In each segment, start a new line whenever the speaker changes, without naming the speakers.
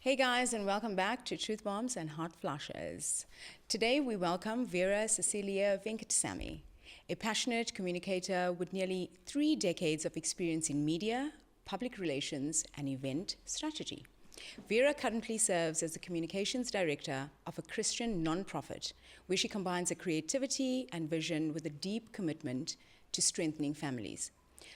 Hey guys, and welcome back to Truth Bombs and Hot Flushes. Today we welcome Vera Ceceila Vencatasamy, a passionate communicator with nearly 3 decades of experience in media, public relations, and event strategy. Vera currently serves as the communications director of a Christian nonprofit where she combines a creativity and vision with a deep commitment to strengthening families.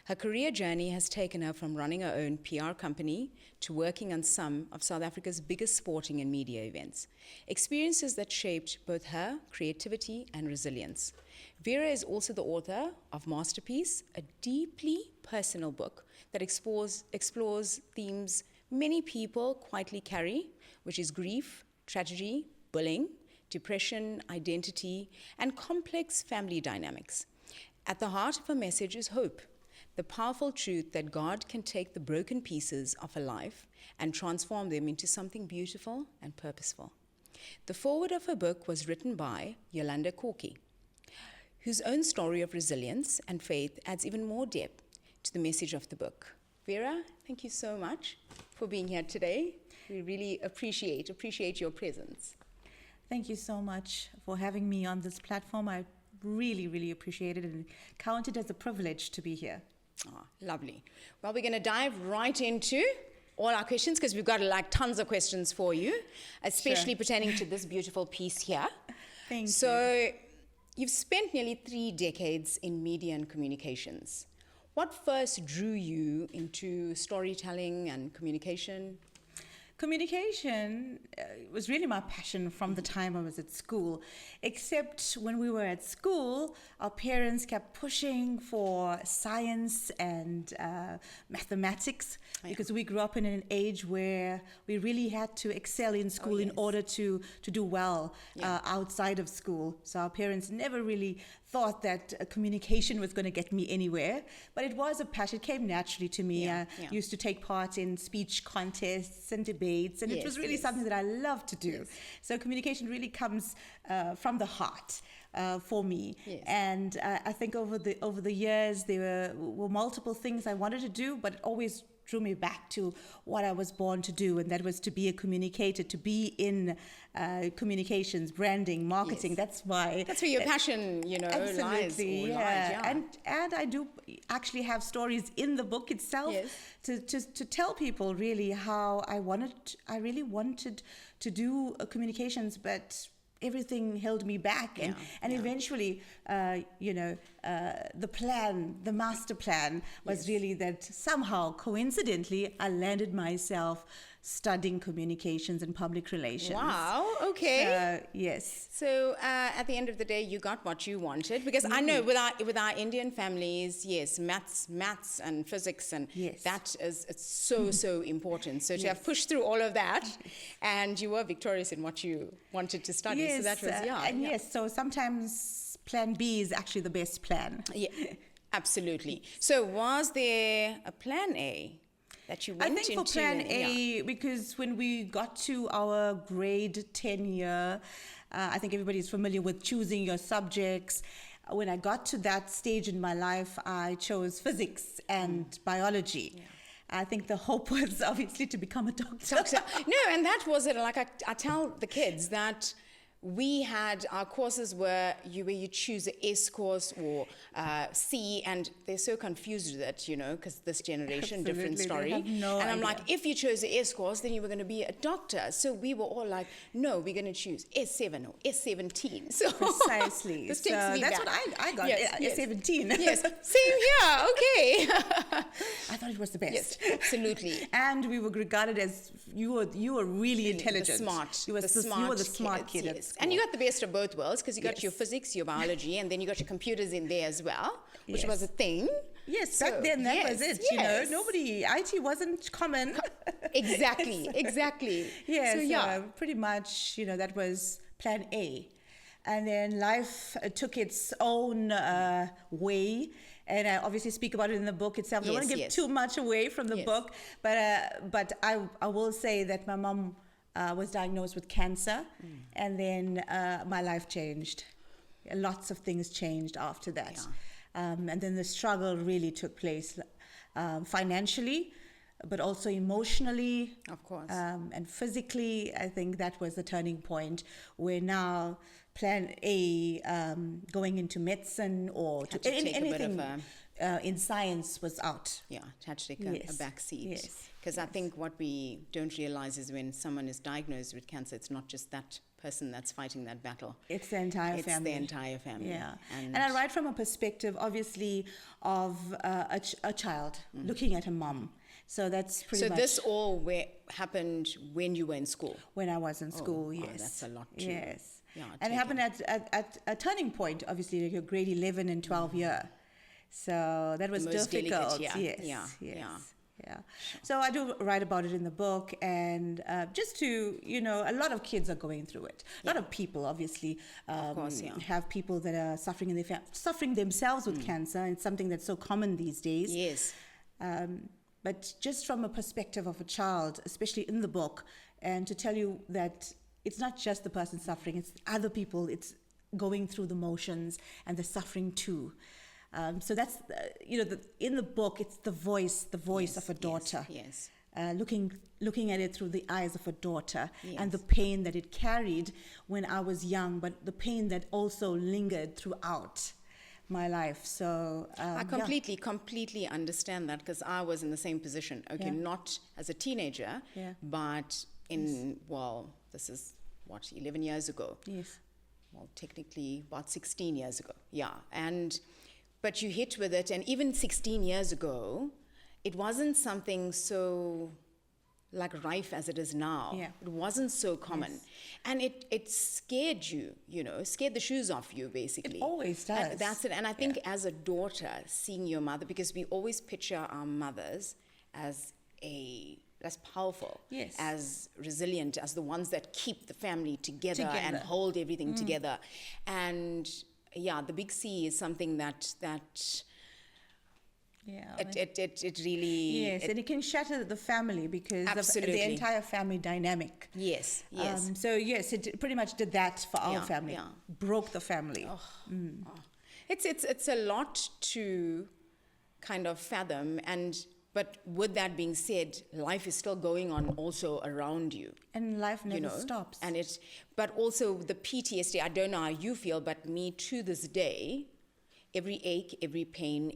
Her career journey has taken her from running her own PR company to working on some of South Africa's biggest sporting and media events, experiences that shaped both her creativity and resilience. Vera is also the author of Masterpiece, a deeply personal book that explores themes many people quietly carry, which is grief, tragedy, bullying, depression, identity, and complex family dynamics. At the heart of her message is hope, the powerful truth that God can take the broken pieces of a life and transform them into something beautiful and purposeful. The foreword of her book was written by Yolanda Corky, whose own story of resilience and faith adds even more depth to the message of the book. Vera, thank you so much for being here today. We really appreciate your presence.
Thank you so much for having me on this platform. I really appreciate it and count it as a privilege to be here.
Oh, lovely. Well, we're going to dive right into all our questions because we've got tons of questions for you, especially pertaining to this beautiful piece here.
Thank you.
So you've spent nearly 3 decades in media and communications. What first drew you into storytelling and communication?
Communication was really my passion from the time I was at school, except when we were at school, our parents kept pushing for science and mathematics because we grew up in an age where we really had to excel in school in order to do well outside of school. So our parents never really thought that communication was going to get me anywhere, but it was a passion. It came naturally to me. I used to take part in speech contests and debates, and it was really something that I love to do. So communication really comes from the heart for me. And I think over the years there were multiple things I wanted to do, but it always drew me back to what I was born to do, and that was to be a communicator, to be in communications, branding, marketing. That's where
your passion, lies.
And I do actually have stories in the book itself to tell people really how I really wanted to do communications, but everything held me back, and eventually, the master plan was really that somehow, coincidentally, I landed myself studying communications and public relations.
Wow, okay.
Yes.
So at the end of the day, you got what you wanted, because I know with our Indian families, maths and physics, and that is so important. So to have pushed through all of that, and you were victorious in what you wanted to study.
Yes,
so that was
so sometimes plan B is actually the best plan.
Yeah, absolutely. So was there a plan A that you went into?
I think for plan A, because when we got to our grade 10 year, I think everybody's familiar with choosing your subjects. When I got to that stage in my life, I chose physics and biology. I think the hope was obviously to become a doctor.
No, and that was it. Like I tell the kids that we had our courses where you choose a S course or C, and they're so confused with it, because this generation, different story. And I'm like, if you chose the S course, then you were going to be a doctor. So we were all like, no, we're going to choose S7 or S17. So
precisely.
This takes me
that's
back.
what I got. S17.
Yes, same here. Okay.
I thought it was the best.
Yes, absolutely.
And we were regarded as you were really intelligent,
smart.
You were the smart kid.
Yes. And you got the best of both worlds, because you got your physics, your biology, and then you got your computers in there as well, which was a thing.
Yes, back then that was it. IT wasn't common.
Exactly.
Yes, so pretty much, that was plan A. And then life took its own way. And I obviously speak about it in the book itself. I don't want to give too much away from the book, but I will say that my mom was diagnosed with cancer, and then my life changed. Lots of things changed after that. And then the struggle really took place financially, but also emotionally.
Of course.
And physically, I think that was the turning point where now plan A, going into medicine or
Had to take a bit
anything
of
in science was out.
Yeah, had to take a back seat.
Yes.
Because I think what we don't realize is when someone is diagnosed with cancer, it's not just that person that's fighting that battle.
It's the entire
It's
family.
the entire family.
Yeah. And I write from a perspective, obviously, of a child looking at a mom. So that's pretty much...
So this all happened when you were in school?
When I was in school, yes.
Oh, that's a lot too.
Yes.
Yeah,
and it happened at a turning point, obviously, like your grade 11 and 12 year. So that was
The most
difficult.
delicate,
Yes. Yeah. So I do write about it in the book, and just to, a lot of kids are going through it. A lot of people, obviously,
Of course,
have people that are suffering in suffering themselves with cancer. It's something that's so common these days.
Yes.
But just from a perspective of a child, especially in the book, and to tell you that it's not just the person suffering, it's other people, it's going through the motions and the suffering too. So that's, in the book, it's the voice of a daughter.
Yes.
Looking at it through the eyes of a daughter,
Yes.
and the pain that it carried when I was young, but the pain that also lingered throughout my life. So
I completely understand that, because I was in the same position. Okay, not as a teenager, but this is 11 years ago.
Yes.
Well, technically about 16 years ago. Yeah. But you hit with it, and even 16 years ago, it wasn't something so rife as it is now.
Yeah.
It wasn't so common.
Yes.
And it scared you, scared the shoes off you, basically.
It always does.
And that's it. And I think as a daughter, seeing your mother, because we always picture our mothers as powerful,
yes,
as resilient, as the ones that keep the family together. And hold everything together. And the big C is something that it really...
Yes, and it can shatter the family because
absolutely.
of the entire family dynamic.
Yes.
So yes, it pretty much did that for our family.
Yeah.
Broke the family.
It's a lot to kind of fathom, but with that being said, life is still going on also around you.
And life never stops.
But also the PTSD, I don't know how you feel, but me to this day, every ache, every pain,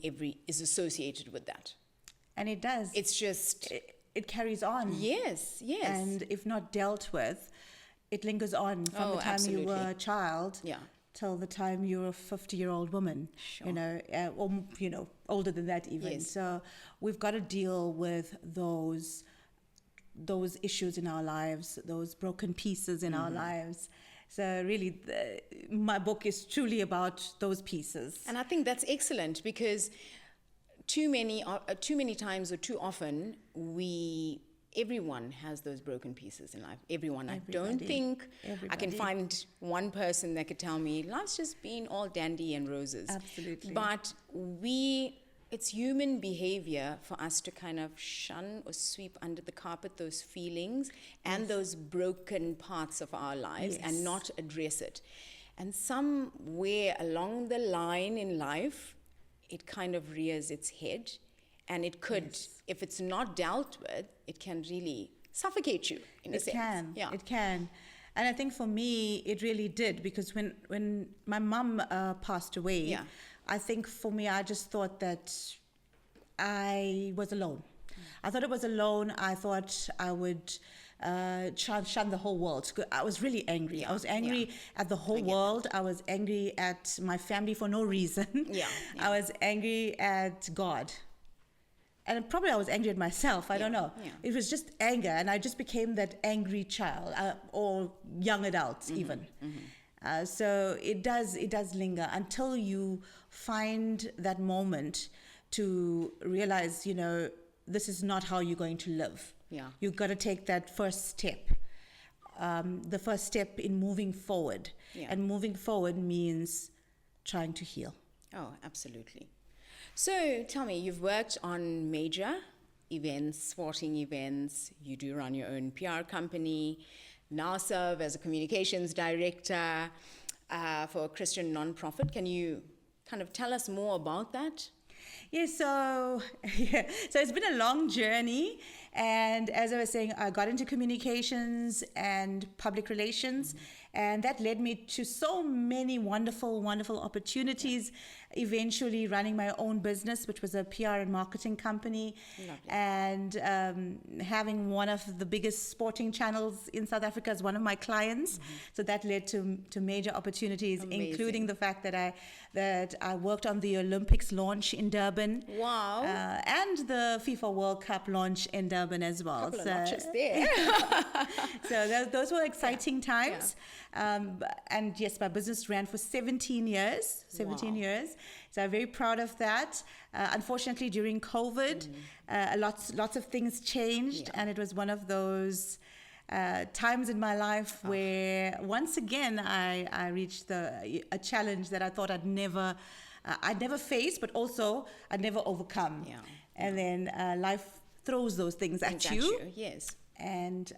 is associated with that.
And it does.
It's just...
It carries on.
Yes.
And if not dealt with, it lingers on from the time
absolutely.
you were a child till the time you're a 50-year-old woman,
sure.
or older than that even.
Yes.
So we've got to deal with those issues in our lives, those broken pieces in our lives. So really, my book is truly about those pieces.
And I think that's excellent, because too many times or too often everyone has those broken pieces in life. Everyone. I don't think I can find one person that could tell me life's just been all dandy and roses.
Absolutely.
But it's human behavior for us to kind of shun or sweep under the carpet those feelings and those broken parts of our lives and not address it. And somewhere along the line in life, it kind of rears its head. And it could, if it's not dealt with, it can really suffocate you in a sense.
It can. And I think for me, it really did, because when my mum passed away, I think for me, I just thought that I was alone. I thought I was alone. I thought I would shun the whole world. I was really angry. I was angry at the whole world. I was angry at my family for no reason. I was angry at God. And probably I was angry at myself. I don't know. It was just anger, and I just became that angry child, or young adult even. So it does linger until you find that moment to realize, this is not how you're going to live. You've got to take that first step. The first step in moving forward. And moving forward means trying to heal.
Oh, absolutely. So tell me, you've worked on major events, sporting events. You do run your own PR company, now serve as a communications director for a Christian nonprofit. Can you kind of tell us more about that?
So it's been a long journey, And as I was saying, I got into communications and public relations, and that led me to so many wonderful, wonderful opportunities. Eventually running my own business, which was a PR and marketing company.
Lovely.
And having one of the biggest sporting channels in South Africa as one of my clients. So that led to major opportunities, including the fact that I worked on the Olympics launch in Durban.
Wow.
And the FIFA World Cup launch in Durban as well.
Couple of notches there.
So those were exciting times. And yes, my business ran for 17 years. 17
Wow.
years. So I'm very proud of that. Unfortunately, during COVID, lots of things changed, and it was one of those times in my life where once again I reached a challenge that I thought I'd never face, but also I'd never overcome.
Yeah.
And then life throws those things at you.
Yes.
And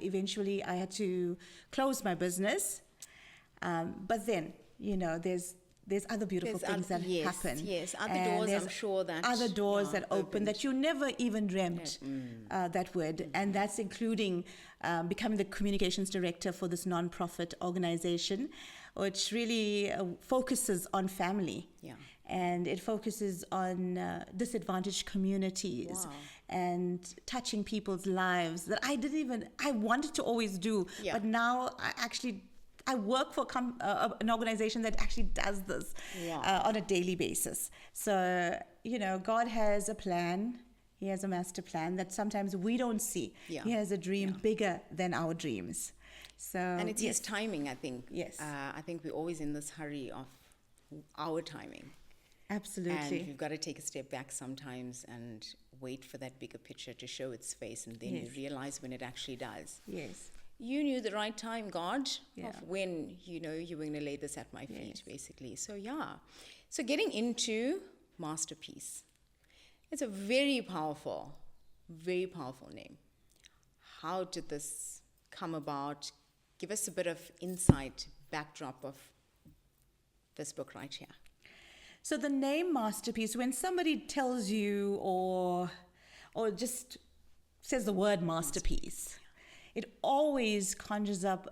eventually I had to close my business. But then, there's other beautiful things that happen.
Yes, other
And
doors,
there's
I'm sure that
other doors that open that you never even dreamt that would. And that's including becoming the communications director for this non-profit organization, which really focuses on family.
Yeah.
And it focuses on disadvantaged communities.
Wow.
And touching people's lives that I wanted to always do.
Yeah.
But now I work for an organization that actually does this on a daily basis. So, God has a plan. He has a master plan that sometimes we don't see.
Yeah.
He has a dream bigger than our dreams. So,
And it's his timing, I think.
Yes.
I think we're always in this hurry of our timing.
Absolutely.
And we've got to take a step back sometimes and wait for that bigger picture to show its face, and then you realize when it actually does.
Yes.
You knew the right time, God,
Yeah.
of when, you were going to lay this at my feet, basically. So, So getting into Masterpiece. It's a very powerful name. How did this come about? Give us a bit of insight, backdrop of this book right here.
So the name Masterpiece, when somebody tells you or just says the word masterpiece, it always conjures up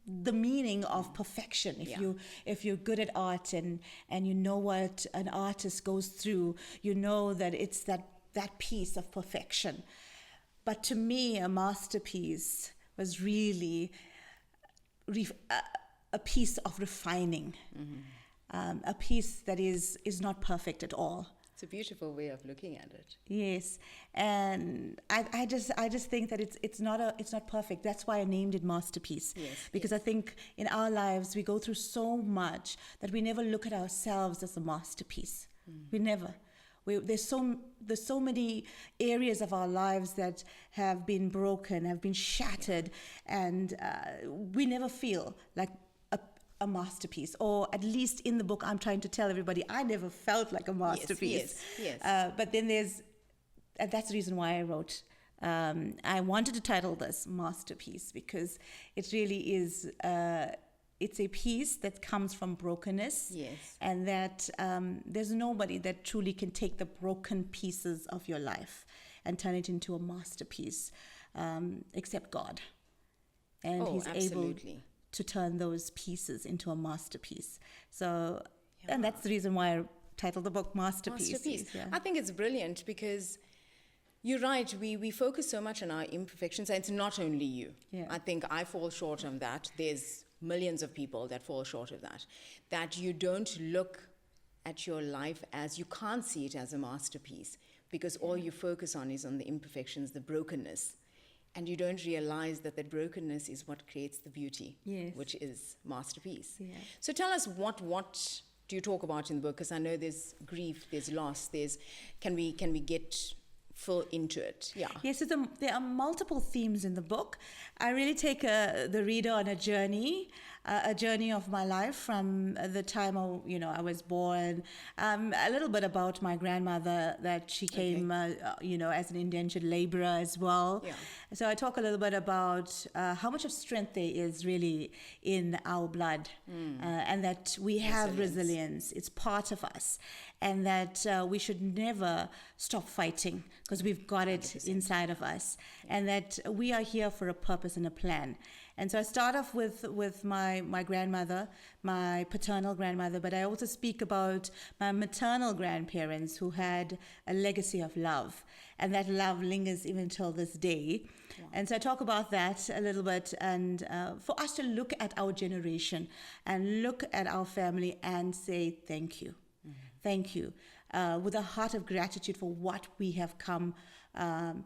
the meaning of perfection. If you're good at art and you know what an artist goes through, you know that it's that piece of perfection. But to me, a masterpiece was really a piece of refining. A piece that is not perfect at all.
It's a beautiful way of looking at it.
Yes, and I just think that it's not perfect. That's why I named it Masterpiece.
Yes,
because I think in our lives we go through so much that we never look at ourselves as a masterpiece. We never. There's so many areas of our lives that have been broken, have been shattered, and we never feel like a masterpiece. Or at least in the book, I'm trying to tell everybody, I never felt like a masterpiece.
Yes.
But then and that's the reason why I wrote. I wanted to title this Masterpiece because it really is. It's a piece that comes from brokenness.
Yes.
And that there's nobody that truly can take the broken pieces of your life and turn it into a masterpiece except God. And He's
absolutely.
able to turn those pieces into a masterpiece. So, and that's the reason why I titled the book Masterpiece. Yeah.
I think it's brilliant because you're right. We focus so much on our imperfections, and it's not only you.
Yeah.
I think I fall short of that. There's millions of people that fall short of that. That you don't look at your life as, you can't see it as a masterpiece because all you focus on is on the imperfections, the brokenness. And you don't realize that brokenness is what creates the beauty, which is Masterpiece.
Yeah.
So tell us, what do you talk about in the book? Because I know there's grief, there's loss, can we get full into it? Yeah.
Yes, so there are multiple themes in the book. I really take the reader on a journey a journey of my life from the time I was born. A little bit about my grandmother, that she came, as an indentured laborer as well.
Yeah.
So I talk a little bit about how much of strength there is really in our blood, and that we have resilience. It's part of us, and that we should never stop fighting because we've got it 100%. Inside of us, and that we are here for a purpose and a plan. And so I start off with my grandmother, my paternal grandmother, but I also speak about my maternal grandparents who had a legacy of love, and that love lingers even till this day. Wow. And so I talk about that a little bit, and for us to look at our generation and look at our family and say thank you. Thank you, with a heart of gratitude for what we have come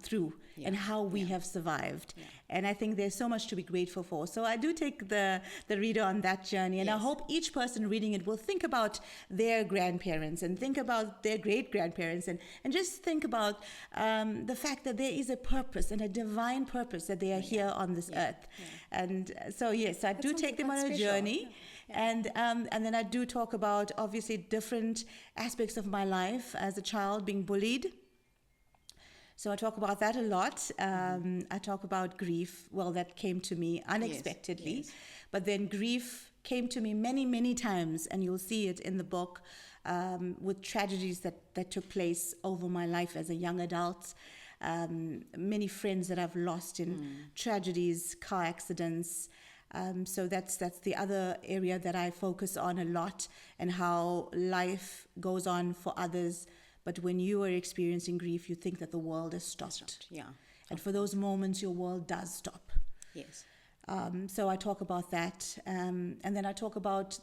through and how we have survived. And I think there's so much to be grateful for. So I do take the reader on that journey, and I hope each person reading it will think about their grandparents and think about their great-grandparents, and just think about the fact that there is a purpose and a divine purpose that they are here on this earth. And so, yes, I do take them on a journey. And then I do talk about, obviously, different aspects of my life as a child, being bullied. So I talk about that a lot. I talk about grief. Well, that came to me unexpectedly. Yes. But then grief came to me many, many times, and you'll see it in the book, with tragedies that took place over my life as a young adult. Many friends that I've lost in tragedies, car accidents. So that's the other area that I focus on a lot, and how life goes on for others. But when you are experiencing grief, you think that the world has stopped. Yeah. And for those moments, your world does stop.
Yes.
So I talk about that. And then I talk about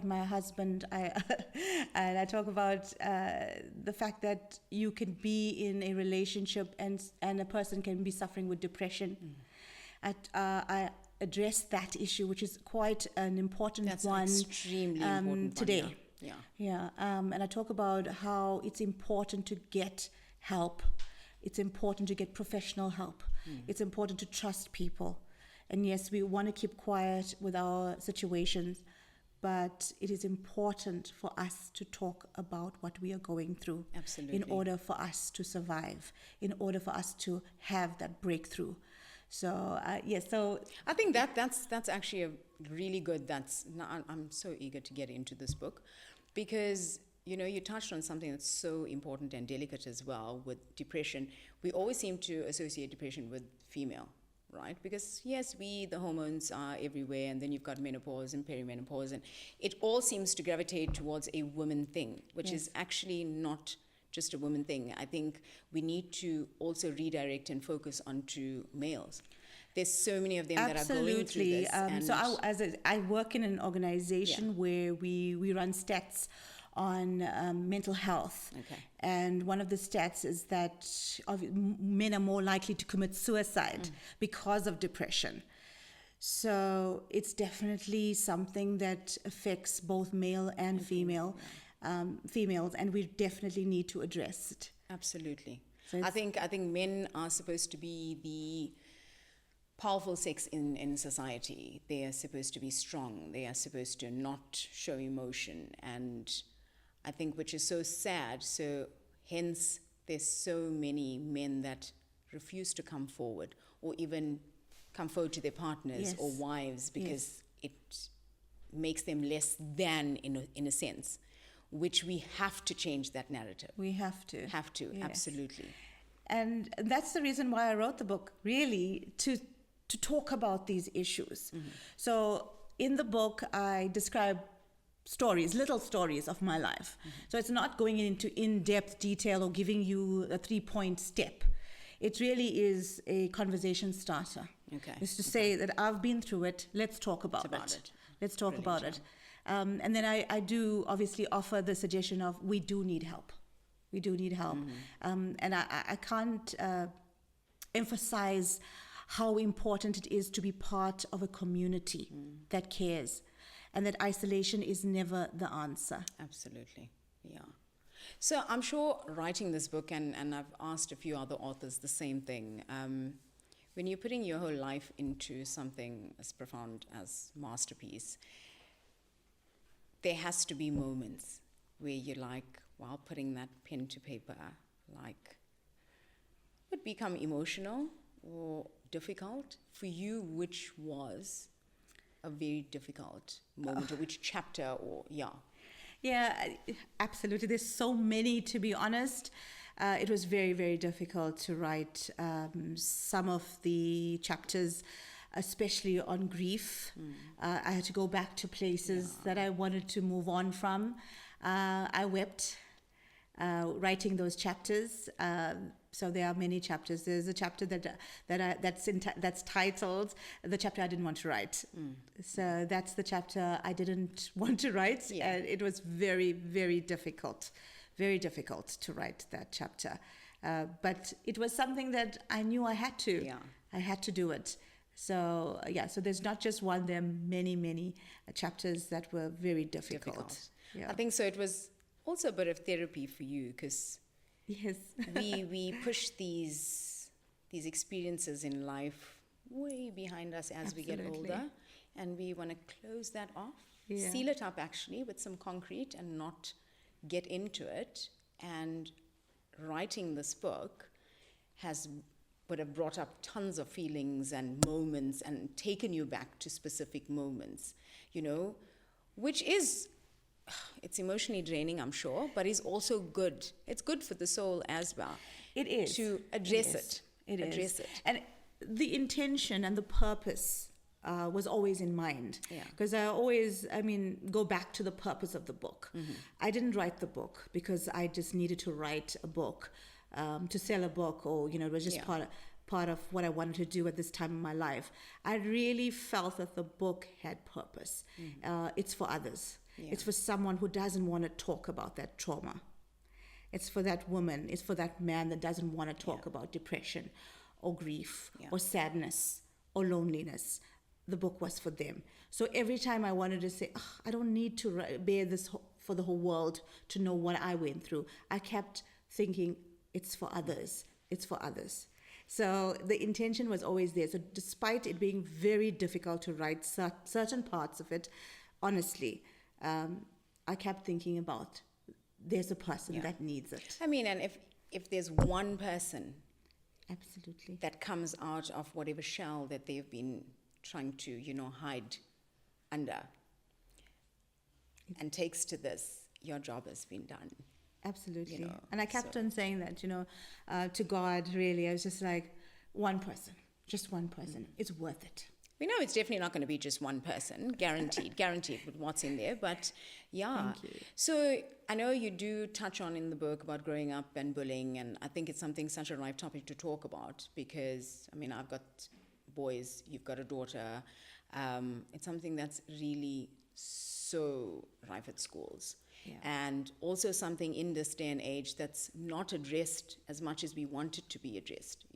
my husband. And I talk about the fact that you can be in a relationship and a person can be suffering with depression. I address that issue, which is quite an important one.
That's extremely important
today.
One,
And I talk about how it's important to get help. It's important to get professional help. It's important to trust people. And yes, we want to keep quiet with our situations, but it is important for us to talk about what we are going through.
Absolutely.
In order for us to survive, in order for us to have that breakthrough. So so
I think that's actually a really good. I'm so eager to get into this book, because you touched on something that's so important and delicate as well with depression. We always seem to associate depression with female, right? Because yes, the hormones are everywhere, and then you've got menopause and perimenopause, and it all seems to gravitate towards a woman thing, which is actually not just a woman thing. I think we need to also redirect and focus onto males. There's so many of them that are going through this.
I work in an organization where we run stats on mental health. Okay. And one of the stats is that men are more likely to commit suicide because of depression. So it's definitely something that affects both male and female. Females, and we definitely need to address it.
Absolutely. So I think men are supposed to be the powerful sex in society. They are supposed to be strong. They are supposed to not show emotion, and I think, which is so sad. So hence there's so many men that refuse to come forward, or even come forward to their partners or wives, because it makes them less than in a sense. Which we have to change that narrative.
We have to.
Yes. Absolutely.
And that's the reason why I wrote the book, really, to talk about these issues. So in the book, I describe little stories of my life. So it's not going into in-depth detail or giving you a 3-point step. It really is a conversation starter. Okay. It's to say that I've been through it. Let's talk about it. Let's talk about it. And then I do obviously offer the suggestion of we do need help. And I can't emphasize how important it is to be part of a community that cares, and that isolation is never the answer.
Absolutely, yeah. So I'm sure writing this book, and I've asked a few other authors the same thing, when you're putting your whole life into something as profound as Masterpiece, there has to be moments where you're like, while putting that pen to paper, like, would become emotional or difficult for you, which was a very difficult moment, or which chapter, or
Yeah, absolutely. There's so many, to be honest. It was very, very difficult to write some of the chapters, especially on grief. I had to go back to places that I wanted to move on from. I wept writing those chapters. So there are many chapters. There's a chapter that's titled "The Chapter I Didn't Want to Write." So that's the chapter I didn't want to write, and it was very, very difficult to write that chapter. But it was something that I knew I had to.
Yeah.
I had to do it. So so there's not just one. There are many, many chapters that were very difficult. Yeah.
I think so. It was also a bit of therapy for you, because
Yes.
we push these experiences in life way behind us as we get
Absolutely.
older, and we want to close that off,
Yeah.
seal it up actually with some concrete, and not get into it. And writing this book would have brought up tons of feelings and moments and taken you back to specific moments, which is, it's emotionally draining, I'm sure, but is also good. It's good for the soul as well.
It is.
To address it.
It
Address
is.
it.
And the intention and the purpose was always in mind.
Yeah.
Because go back to the purpose of the book. I didn't write the book because I just needed to write a book, to sell a book, or, it was just part of what I wanted to do at this time in my life. I really felt that the book had purpose. It's for others.
Yeah.
It's for someone who doesn't want to talk about that trauma. It's for that woman. It's for that man that doesn't want to talk about depression or grief or sadness or loneliness. The book was for them. So every time I wanted to say, I don't need to bear this for the whole world to know what I went through, I kept thinking, it's for others. It's for others. So the intention was always there. So despite it being very difficult to write certain parts of it, honestly, I kept thinking about, there's a person that needs it.
I mean, and if there's one person
Absolutely.
that comes out of whatever shell that they've been trying to, hide under, and takes to this, your job has been done.
Absolutely. And I kept on saying that, to God, really. I was just like, one person, just one person. It's worth it.
We know it's definitely not going to be just one person, guaranteed with what's in there, but
Thank you.
So I know you do touch on in the book about growing up and bullying, and I think it's such a ripe topic to talk about, because, I've got boys, you've got a daughter. It's something that's really so rife at schools.
Yeah.
And also something in this day and age that's not addressed as much as we want it to be addressed,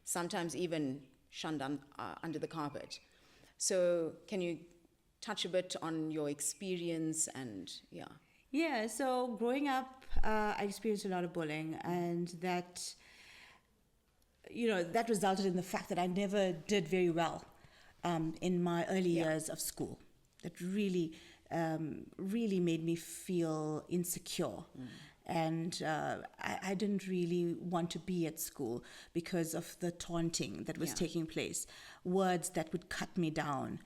sometimes even shunned under the carpet. So can you touch a bit on your experience and
Yeah, so growing up, I experienced a lot of bullying, and that resulted in the fact that I never did very well in my early years of school. That really made me feel insecure. And I didn't really want to be at school because of the taunting that was taking place, words that would cut me down,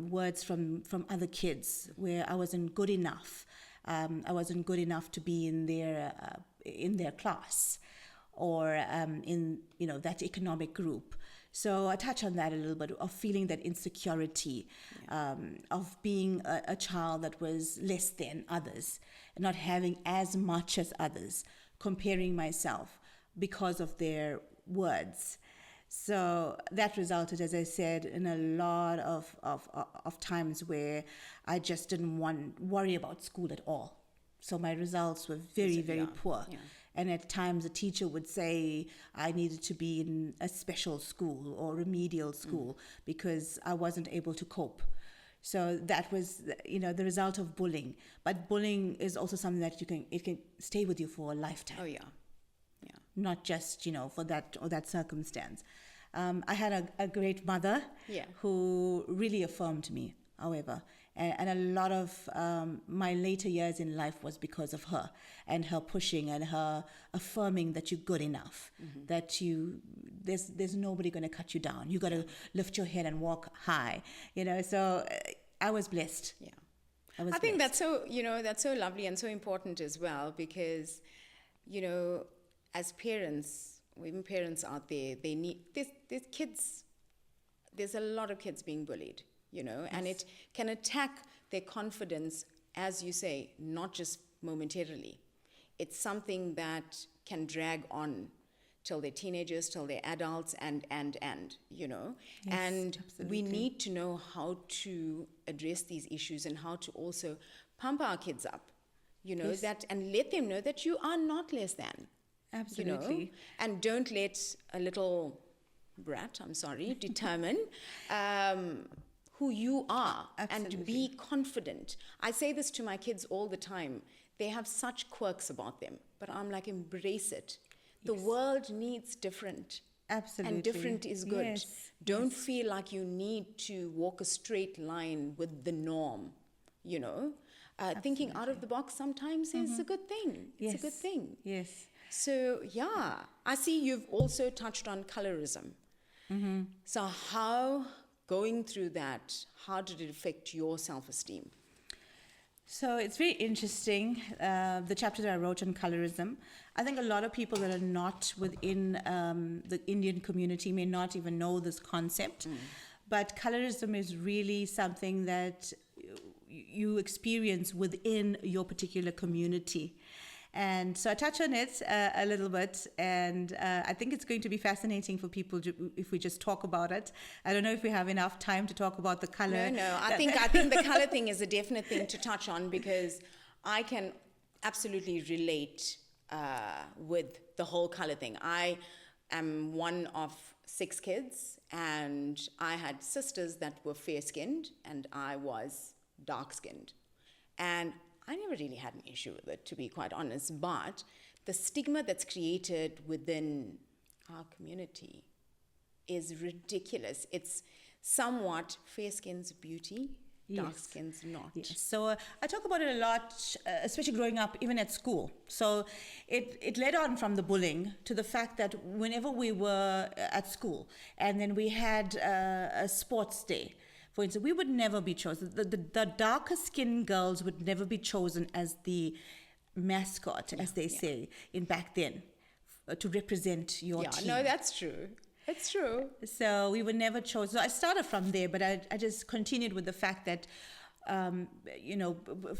words from other kids where I wasn't good enough. I wasn't good enough to be in their class, or in that economic group. So I touch on that a little bit, of feeling that insecurity, of being a child that was less than others, not having as much as others, comparing myself because of their words. So that resulted, as I said, in a lot of times where I just didn't worry about school at all. So my results were very, very poor. Yeah. And at times a teacher would say I needed to be in a special school or remedial school because I wasn't able to cope. So that was, the result of bullying. But bullying is also something that it can stay with you for a lifetime.
Oh, yeah.
Not just, for that or that circumstance. I had a great mother
Yeah.
who really affirmed me, however. And a lot of my later years in life was because of her and her pushing and her affirming that you're good enough, that there's nobody going to cut you down. You got to lift your head and walk high, So I was blessed.
Yeah.
I was
I think
blessed.
that's so lovely and so important as well because, as parents, women parents out there, they need, there's kids, there's a lot of kids being bullied, and it can attack their confidence, as you say, not just momentarily. It's something that can drag on till they're teenagers, till they're adults, and and we
absolutely.
need to know how to address these issues and how to also pump our kids up, that, and let them know that you are not less than.
Absolutely.
And don't let a little brat, I'm sorry, determine who you are. And
Absolutely.
be confident. I say this to my kids all the time. They have such quirks about them, but I'm like, embrace it. The world needs different.
Absolutely.
And different is good.
Yes.
Don't feel like you need to walk a straight line with the norm, Thinking out of the box sometimes is a good thing. It's a good thing.
Yes.
So, yeah, I see you've also touched on colorism. So how, going through that, how did it affect your self-esteem?
So it's very interesting, the chapter that I wrote on colorism. I think a lot of people that are not within the Indian community may not even know this concept. But colorism is really something that you experience within your particular community. And so I touch on it a little bit, and I think it's going to be fascinating for people if we just talk about it. I don't know if we have enough time to talk about the color.
No, I think the color thing is a definite thing to touch on because I can absolutely relate with the whole color thing. I am one of 6 kids, and I had sisters that were fair-skinned, and I was dark-skinned. And I never really had an issue with it, to be quite honest, but the stigma that's created within our community is ridiculous. It's somewhat fair skin's beauty, dark skin's not.
Yes. So I talk about it a lot, especially growing up, even at school. So it led on from the bullying to the fact that whenever we were at school and then we had a sports day, for instance, we would never be chosen. The darker skinned girls would never be chosen as the mascot, as they say in back then, to represent your team.
No, that's true. It's true.
So we were never chosen. So I started from there, but I just continued with the fact that,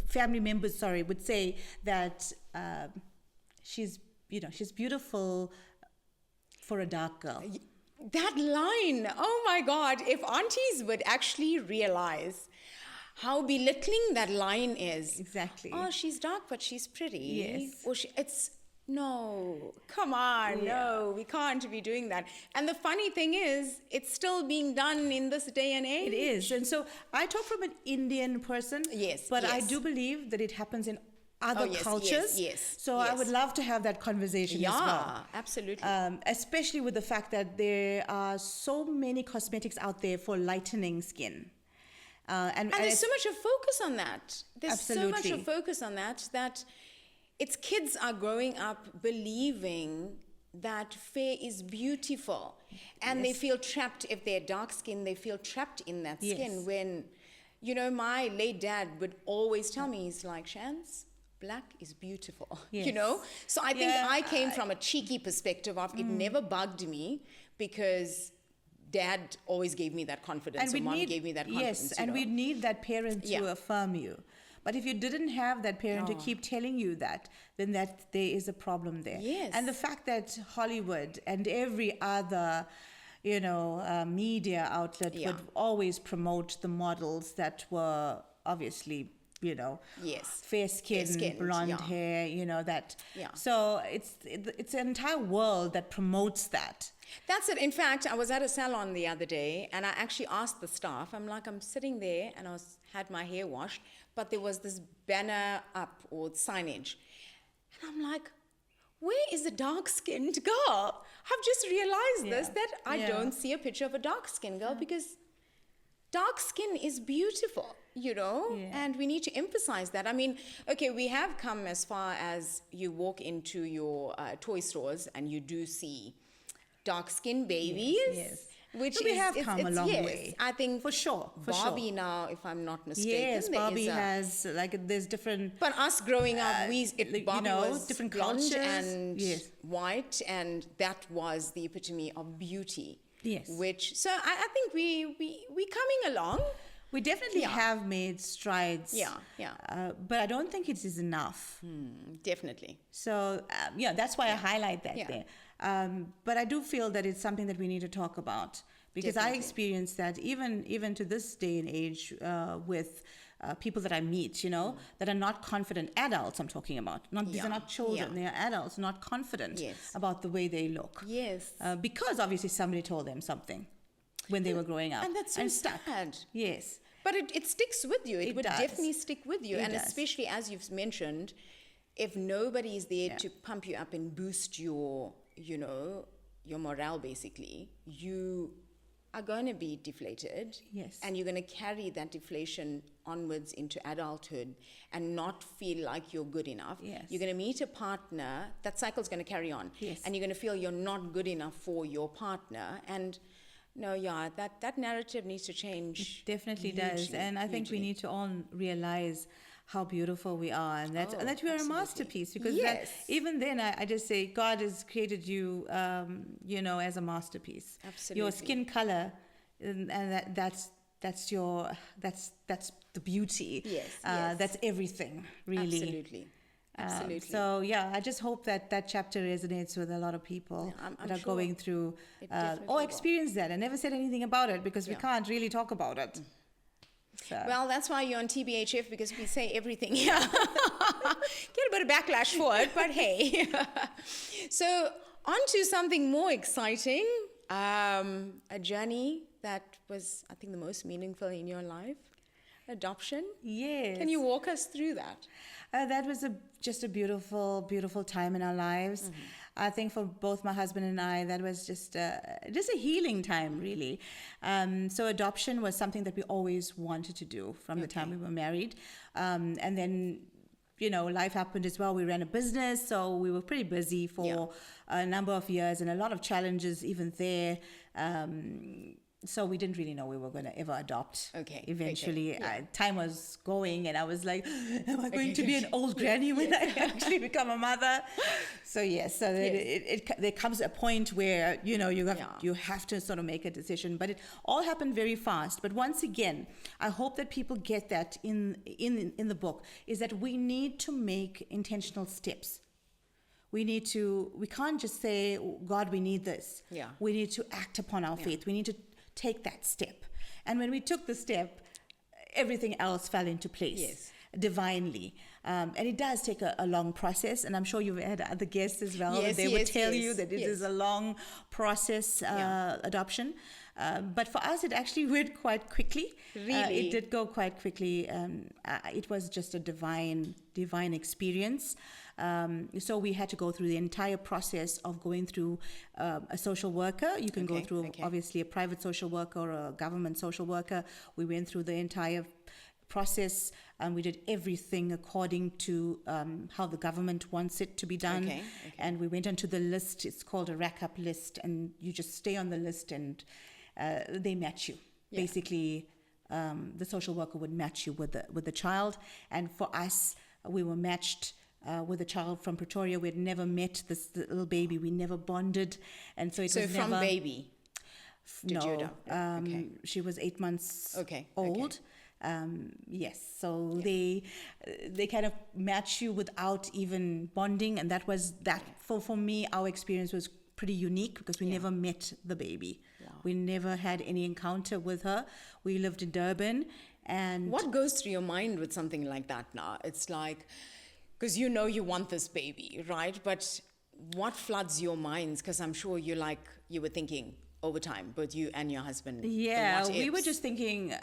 family members, would say that she's beautiful for a dark girl.
That line, oh my God, if aunties would actually realize how belittling that line is.
Exactly.
Oh, she's dark, but she's pretty.
Yes.
Or no, come on, no, we can't be doing that. And the funny thing is, it's still being done in this day and age.
It is. And so I talk from an Indian person.
Yes,
But I
yes.
do believe that it happens in other
yes,
cultures.
yes,
So I would love to have that conversation as well.
Yeah, absolutely.
Especially with the fact that there are so many cosmetics out there for lightening skin. And
there's so much of focus on that. There's so much
Absolutely.
of focus on that it's kids are growing up believing that fair is beautiful. And they feel trapped. If they're dark skinned, they feel trapped in that skin.
Yes.
When, my late dad would always tell me, he's like, Shans, black is beautiful.
Yes.
So I think I came from a cheeky perspective of it never bugged me because Dad always gave me that confidence, and Mom gave me that confidence.
Yes, and we need that parent to affirm you. But if you didn't have that parent to keep telling you that, then there is a problem there.
Yes.
And the fact that Hollywood and every other, media outlet would always promote the models that were obviously, fair skin, blonde hair, that.
Yeah.
So it's an entire world that promotes that.
That's it. In fact, I was at a salon the other day and I actually asked the staff, I'm sitting there and had my hair washed, but there was this banner up or signage. And I'm like, where is the dark-skinned girl? I've just realized this,
Yeah.
that I
Yeah.
don't see a picture of a dark-skinned girl because dark skin is beautiful,
Yeah.
and we need to emphasize that. I mean, okay, we have come as far as you walk into your toy stores and you do see dark-skinned babies.
Yes.
Which
So we
is,
have
it's-
come a
it's-
long
yes,
way.
I think
For sure.
Barbie now, if I'm not mistaken.
Yes,
there
Barbie
is a-
has, like, there's different.
But us growing up, Barbie
you know,
was
different
blonde
cultures.
and
Yes.
white, and that was the epitome of beauty.
Yes.
So I think we coming along.
We definitely
Yeah.
have made strides.
Yeah.
But I don't think it is enough.
Definitely.
So, that's why I highlight that
Yeah.
there. But I do feel that it's something that we need to talk about, because I
Definitely.
experienced that even to this day and age with people that I meet, that are not confident, adults I'm talking about. These
Yeah.
are not children,
Yeah.
they are adults, not confident
Yes.
about the way they look.
Yes.
Because obviously somebody told them something when they were growing up.
And that's so
stuck.
sad.
Yes.
But it sticks with you. It
It
would
does.
definitely stick with you.
It
And
does.
especially as you've mentioned, if nobody is there
Yeah.
to pump you up and boost your morale, basically, you are going to be deflated.
Yes.
And you're going to carry that deflation onwards into adulthood and not feel like you're good enough.
Yes.
You're going to meet a partner, that cycle's going to carry on.
Yes.
And you're going to feel you're not good enough for your partner. And no, that narrative needs to change.
Definitely does.
hugely,
And I think we
hugely.
need to all realize how beautiful we are, and that we are a
absolutely.
masterpiece, because
Yes.
even then I just say God has created you as a masterpiece. Your
Absolutely.
skin color, and that's the beauty.
Yes, yes.
That's everything, really.
Absolutely. Absolutely.
So I just hope that chapter resonates with a lot of people
I'm
that are
sure
going through
it definitely
or
will.
experience that. I never said anything about it because we
Yeah.
can't really talk about it. So.
Well, that's why you're on TBHF, because we say everything here. Get a bit of backlash for it, but hey. So, on to something more exciting. A journey that was, I think, the most meaningful in your life. Adoption.
Yes.
Can you walk us through that?
That was just a beautiful, beautiful time in our lives.
Mm-hmm.
I think for both my husband and I, that was just a healing time, really. So adoption was something that we always wanted to do from the time we were married. And then, life happened as well. We ran a business, so we were pretty busy for a number of years, and a lot of challenges even there. So we didn't really know we were going to ever adopt.
Okay,
Eventually,
okay, yeah.
time was going, and I was like, am I going to be an old granny when I actually become a mother? So yes, there comes a point where you have to sort of make a decision. But it all happened very fast. But once again, I hope that people get that in the book, is that we need to make intentional steps. We can't just say, God, we need this.
Yeah.
We need to act upon our faith. We need to take that step. And when we took the step, everything else fell into place divinely. And it does take a long process. And I'm sure you've had other guests as well.
Yes,
they would
yes,
tell
yes,
you that it
yes.
is a long process, adoption. But for us, it actually went quite quickly.
Really?
It did go quite quickly. It was just a divine experience. So we had to go through the entire process of going through a social worker. You can go through, obviously, a private social worker or a government social worker. We went through the entire process, and we did everything according to how the government wants it to be done.
Okay.
And we went onto the list. It's called a rack-up list, and you just stay on the list, and they match you.
Yeah.
Basically, the social worker would match you with the child. And for us, we were matched with a child from Pretoria. We had never met this little baby. We never bonded, and so it was
from
never.
baby. Did you adopt?
She was 8 months
Okay.
old. Yes, so they kind of match you without even bonding, and that was that. For me, our experience was pretty unique because we never met the baby.
Wow.
We never had any encounter with her. We lived in Durban, and
What goes through your mind with something like that now? It's like, because you want this baby, right? But what floods your minds? Because I'm sure you were thinking over time, both you and your husband. the
yeah,
what
we were
ifs.
just thinking.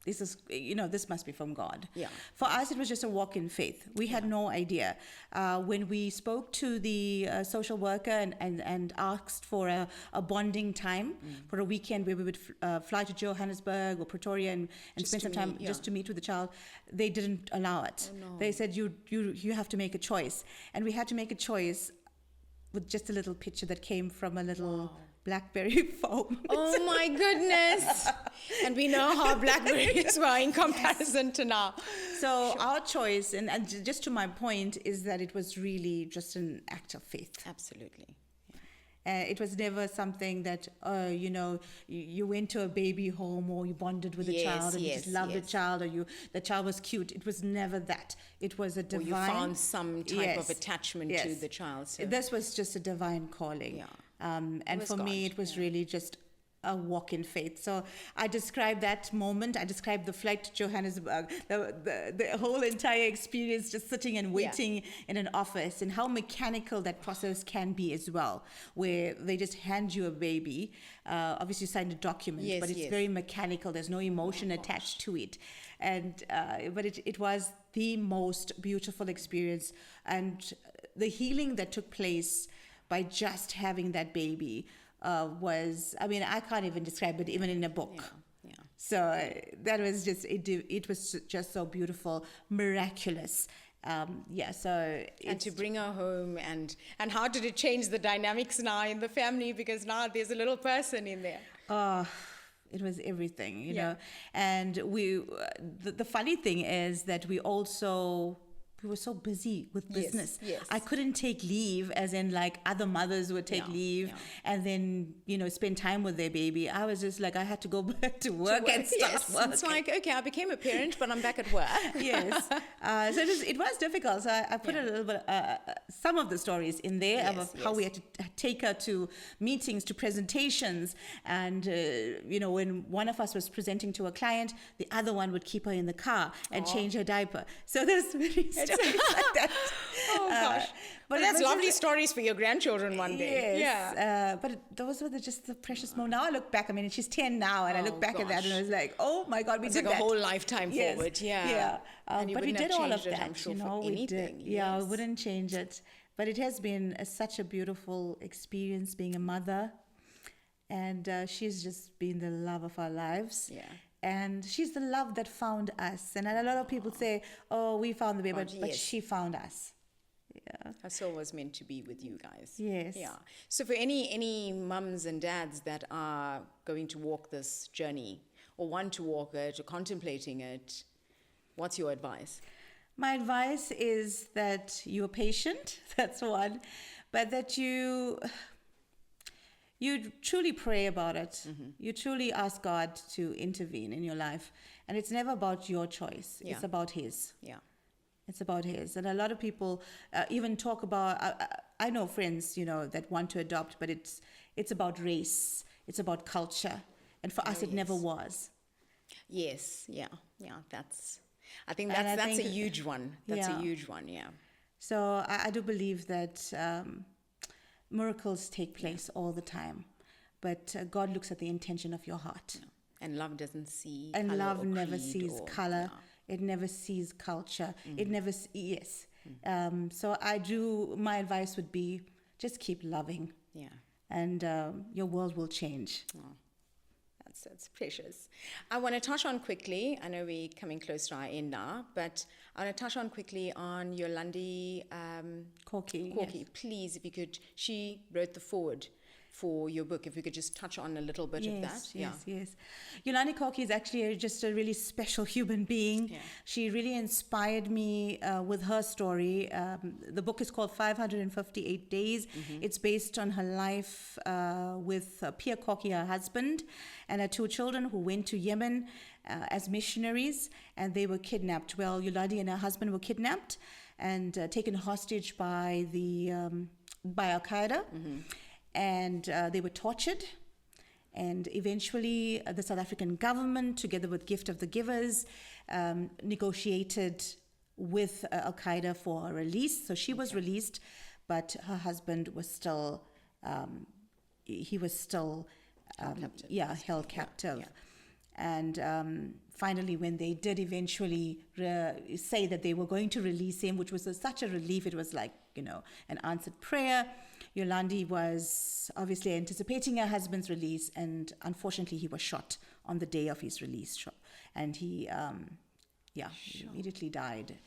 this must be from God.
Yeah.
For us, it was just a walk in faith. We had no idea. When we spoke to the social worker and asked for a bonding time for a weekend where we would fly to Johannesburg or Pretoria and spend some time just to meet with the child, they didn't allow it.
Oh, no.
They said, you have to make a choice. And we had to make a choice with just a little picture that came from a little BlackBerry phone.
Oh my goodness. And we know how BlackBerries were in comparison to now.
So our choice, and just to my point, is that it was really just an act of faith.
Absolutely.
It was never something that, you went to a baby home or you bonded with a child and you just loved the child, or the child was cute. It was never that. It was a divine...
Or you found some type of attachment to the child. So.
This was just a divine calling.
Yeah.
And for me, it was really just a walk in faith. So I described that moment. I described the flight to Johannesburg, the whole entire experience, just sitting and waiting in an office, and how mechanical that process can be as well, where they just hand you a baby. Obviously, you signed a document, but it's very mechanical. There's no emotion attached to it. And but it was the most beautiful experience, and the healing that took place by just having that baby was, I can't even describe it even in a book.
Yeah.
So that was just, it was just so beautiful, miraculous. So...
And to bring her home, and how did it change the dynamics now in the family? Because now there's a little person in there.
It was everything, you know. And the funny thing is that we were so busy with business.
Yes.
I couldn't take leave, as in like other mothers would take leave and then, spend time with their baby. I was just like, I had to go back to work and start working.
It's like, okay, I became a parent, but I'm back at work.
Yes. So it was difficult. So I put a little bit, some of the stories in there of how we had to take her to meetings, to presentations. And, when one of us was presenting to a client, the other one would keep her in the car and change her diaper. So there's many stories like that.
Oh gosh. But that's lovely stories for your grandchildren one day.
Yes. Yeah. But those were just the precious moments. Now I look back, she's 10 now, and I look back at that and I was like, oh my God, we did
like
that.
a whole lifetime forward. Yeah.
But we did all of that.
I'm sure, for
we
anything.
did. Yeah, we wouldn't change it. But it has been such a beautiful experience being a mother. And she's just been the love of our lives. Yeah. And she's the love that found us. And a lot of people say, oh, we found the baby, but she found us. Yeah.
Her soul was meant to be with you guys.
Yes.
Yeah. So for any mums and dads that are going to walk this journey, or want to walk it, or contemplating it, what's your advice?
My advice is that you're patient, that's one, but that you truly pray about it. Mm-hmm. You truly ask God to intervene in your life. And it's never about your choice. Yeah. It's about His. Yeah. It's about His. And a lot of people even talk about, I know friends, that want to adopt, but it's about race. It's about culture. And for us, it never was.
Yes. Yeah. Yeah. I think that's a huge one. That's a huge one. Yeah.
So I do believe that miracles take place all the time, but God looks at the intention of your heart.
Yeah. And love doesn't see
and
color
love
or
never
creed
sees color. Yeah. It never sees culture. It never so my advice would be just keep loving. Yeah. And your world will change.
Oh. That's precious. I want to touch on quickly, I know we're coming close to our end now, but I want to touch on quickly on Yolandi
Corky.
Yes. Please, if you could, she wrote the foreword for your book, if we could just touch on a little bit of that.
Yes. Yolandi Corky is actually just a really special human being. Yeah. She really inspired me with her story. The book is called 558 Days. Mm-hmm. It's based on her life with Pierre Corky, her husband, and her 2 children who went to Yemen as missionaries, and they were kidnapped. Well, Yolandi and her husband were kidnapped and taken hostage by Al-Qaeda. Mm-hmm. And they were tortured, and eventually the South African government, together with Gift of the Givers, negotiated with Al-Qaeda for a release. So she was released, but her husband was still held captive. And finally, when they did eventually say that they were going to release him, which was such a relief, it was like, an answered prayer. Yolandi was obviously anticipating her husband's release, and unfortunately he was shot on the day of his release. And he immediately died.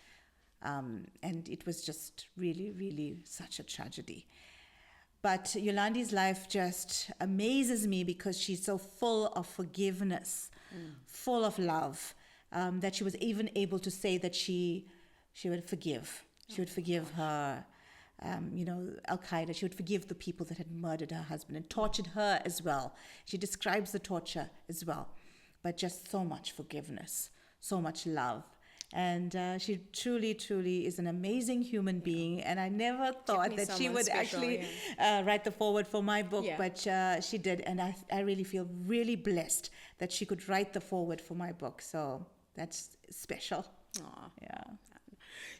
And it was just really, really such a tragedy. But Yolandi's life just amazes me because she's so full of forgiveness, full of love, that she was even able to say that she would forgive. She would forgive her, Al-Qaeda. She would forgive the people that had murdered her husband and tortured her as well. She describes the torture as well. But just so much forgiveness, so much love. And she truly, truly is an amazing human being. And I never thought that she would actually write the foreword for my book, but she did. And I really feel really blessed that she could write the foreword for my book. So that's special.
Aww.
Yeah.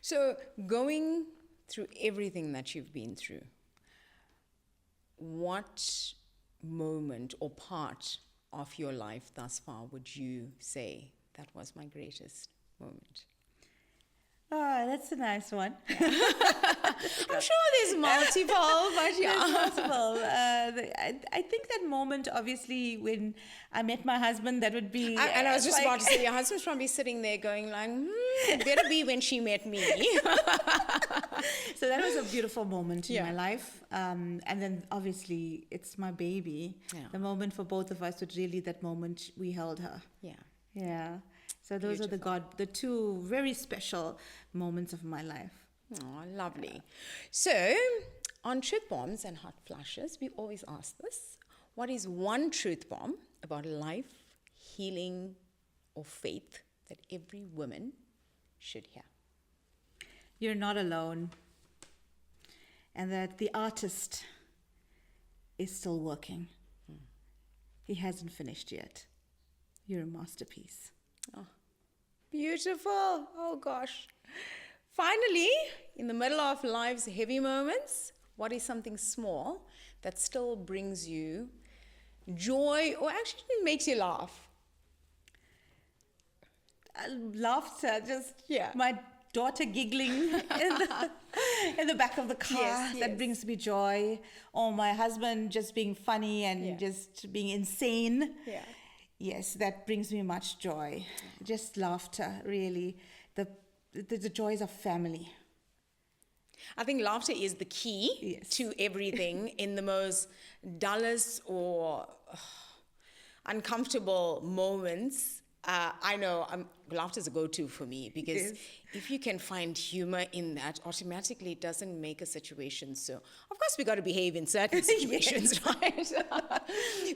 So going through everything that you've been through, what moment or part of your life thus far would you say that was my greatest moment?
Oh, that's a nice one.
I'm sure there's multiple, but yeah.
There's multiple. I think that moment, obviously, when I met my husband, that would be...
And I was just about to say, your husband's probably sitting there going like, it better be when she met me.
So that was a beautiful moment in my life. And then, obviously, it's my baby. Yeah. The moment for both of us was really that moment we held her. Yeah. Yeah. So those are the two very special moments of my life.
Oh, lovely. So on Truth Bombs and Hot Flushes, we always ask this. What is one truth bomb about life, healing, or faith that every woman should hear?
You're not alone. And that the artist is still working. He hasn't finished yet. You're a masterpiece.
Oh, beautiful. Oh, gosh. Finally, in the middle of life's heavy moments, what is something small that still brings you joy or actually makes you laugh?
Laughter, just my daughter giggling in the back of the car, that brings me joy. Or my husband just being funny and just being insane. Yeah. Yes, that brings me much joy. Just laughter, really. The joys of family.
I think laughter is the key to everything in the most dullest or uncomfortable moments. I know laughter is a go-to for me because if you can find humor in that, automatically it doesn't make a situation so... Of course, we got to behave in certain situations, right?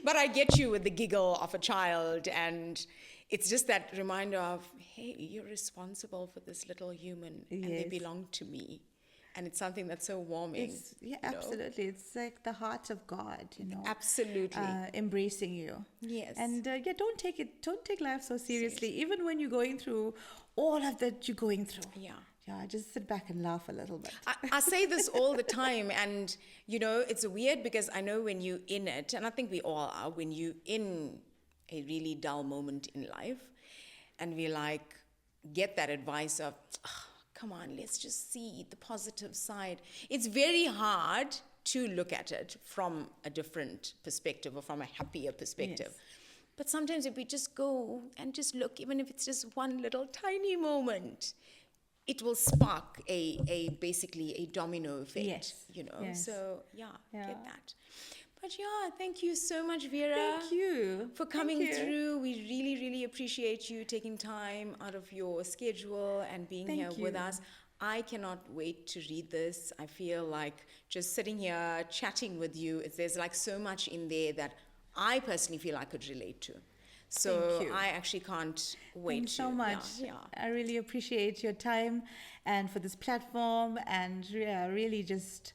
But I get you with the giggle of a child, and it's just that reminder of, hey, you're responsible for this little human, and they belong to me. And it's something that's so warming.
Absolutely. It's like the heart of God,
Absolutely.
Embracing you.
Yes.
And don't take life so seriously. Even when you're going through all of that you're going through. Yeah, just sit back and laugh a little bit.
I say this all the time, and it's weird because I know when you're in it, and I think we all are, when you're in a really dull moment in life, and we get that advice of, come on, let's just see the positive side. It's very hard to look at it from a different perspective or from a happier perspective. Yes. But sometimes if we just go and just look, even if it's just one little tiny moment, it will spark basically a domino effect, So get that. But thank you so much, Vera.
Thank you.
For coming through. We really, really appreciate you taking time out of your schedule and being here with us. I cannot wait to read this. I feel like just sitting here chatting with you, there's so much in there that I personally feel I could relate to. So I actually can't wait.
Thanks so much. I really appreciate your time and for this platform, and really just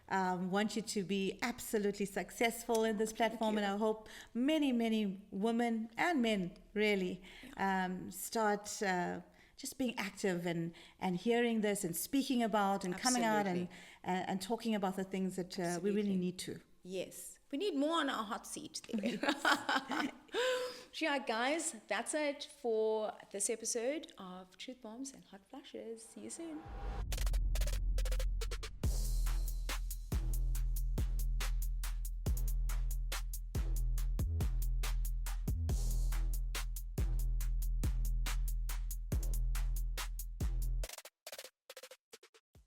want you to be absolutely successful in this platform. And I hope many, many women and men really start just being active and hearing this and speaking about and coming out and talking about the things that we really need to.
Yes. We need more on our hot seat there. Yeah, guys, that's it for this episode of Truth Bombs and Hot Flashes. See you soon.